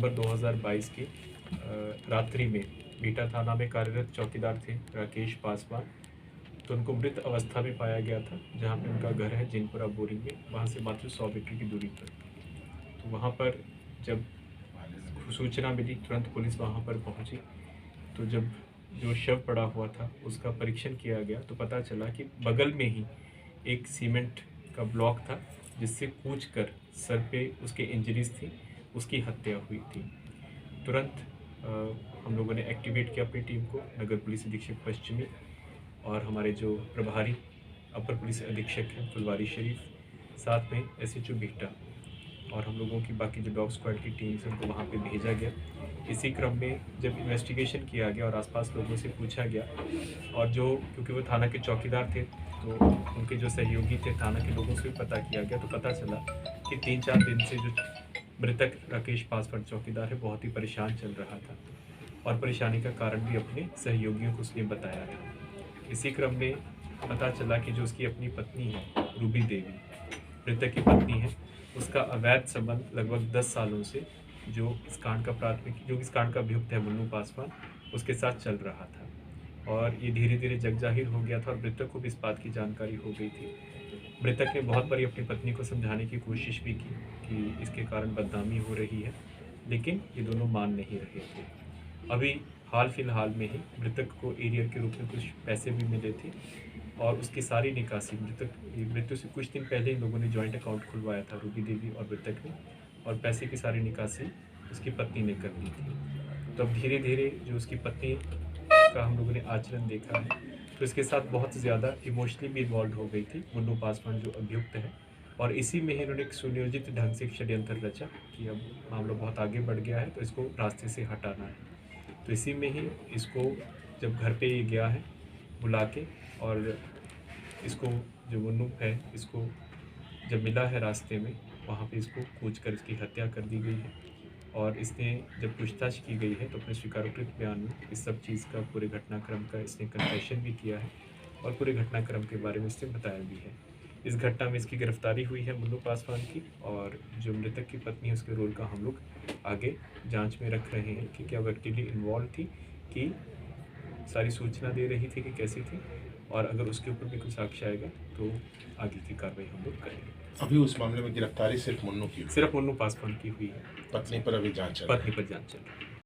दिसंबर 2022 की रात्रि में बीटा थाना में कार्यरत चौकीदार थे राकेश पासवान। तो उनको मृत अवस्था में पाया गया था, जहां पे उनका घर है जिनपुरा बोरिंग में, वहां से मात्र 100 मीटर की दूरी पर। तो वहां पर जब सूचना मिली, तुरंत पुलिस वहां पर पहुंची। तो जब जो शव पड़ा हुआ था उसका परीक्षण किया गया तो पता चला कि बगल में ही एक सीमेंट का ब्लॉक था, जिससे कूचकर सर पे उसके इंजरीज थी, उसकी हत्या हुई थी। तुरंत हम लोगों ने एक्टिवेट किया अपनी टीम को, नगर पुलिस अधीक्षक पश्चिमी और हमारे जो प्रभारी अपर पुलिस अधीक्षक हैं फुलवारी शरीफ, साथ में एसएचओ बीटा और हम लोगों की बाकी जो डॉग स्क्वाड की टीम है उनको वहाँ पे भेजा गया। इसी क्रम में जब इन्वेस्टिगेशन किया गया और आसपास लोगों से पूछा गया, और जो क्योंकि वो थाना के चौकीदार थे तो उनके जो सहयोगी थे थाना के लोगों से भी पता किया गया, तो पता चला कि 3-4 दिन से जो मृतक राकेश पासवान चौकीदार है बहुत ही परेशान चल रहा था, और परेशानी का कारण भी अपने सहयोगियों को उसने बताया था। इसी क्रम में पता चला कि जो उसकी अपनी पत्नी है रूबी देवी, मृतक की पत्नी है, उसका अवैध संबंध लगभग 10 सालों से जो इस कांड का अभियुक्त है मुन्नू पासवान, उसके साथ चल रहा था। और ये धीरे धीरे जग जाहिर हो गया था और मृतक को भी इस बात की जानकारी हो गई थी। मृतक ने बहुत बारी अपनी पत्नी को समझाने की कोशिश भी की कि इसके कारण बदनामी हो रही है, लेकिन ये दोनों मान नहीं रहे थे। अभी हाल फिलहाल में ही मृतक को एरियर के रूप में कुछ पैसे भी मिले थे, और उसकी सारी निकासी मृत्यु से कुछ दिन पहले इन लोगों ने जॉइंट अकाउंट खुलवाया था, रूबी देवी और मृतक ने, और पैसे की सारी निकासी उसकी पत्नी ने कर दी थी। तो अब धीरे धीरे जो उसकी पत्नी का हम लोगों ने आचरण देखा है, तो इसके साथ बहुत ज़्यादा इमोशनली भी इन्वॉल्व हो गई थी मुन्नू पासवान जो अभियुक्त है, और इसी में ही इन्होंने एक सुनियोजित ढंग से एक षड्यंत्र रचा कि अब मामला बहुत आगे बढ़ गया है तो इसको रास्ते से हटाना है। तो इसी में ही इसको जब घर पे ये गया है बुला के, और इसको जो मुन्नू है इसको जब मिला है रास्ते में, वहाँ पे इसको कूच कर इसकी हत्या कर दी गई है। और इसने जब पूछताछ की गई है तो अपने स्वीकारोक्ति बयान में इस सब चीज़ का पूरे घटनाक्रम का इसने कन्फेशन भी किया है, और पूरे घटनाक्रम के बारे में इसने बताया भी है। इस घटना में इसकी गिरफ्तारी हुई है मुन्नू पासवान की, और जो मृतक की पत्नी है उसके रोल का हम लोग आगे जांच में रख रहे हैं कि क्या वो एक्टिवली इन्वॉल्व थी, कि सारी सूचना दे रही थी कि कैसी थी, और अगर उसके ऊपर भी कुछ साक्ष्य आएगा तो आगे की कार्रवाई हम लोग करेंगे। अभी उस मामले में गिरफ्तारी सिर्फ मुन्नू की हुई? सिर्फ मुन्नू पासवान की हुई है। पत्नी पर अभी जांच चल रही है। पत्नी पर जांच चल रही है।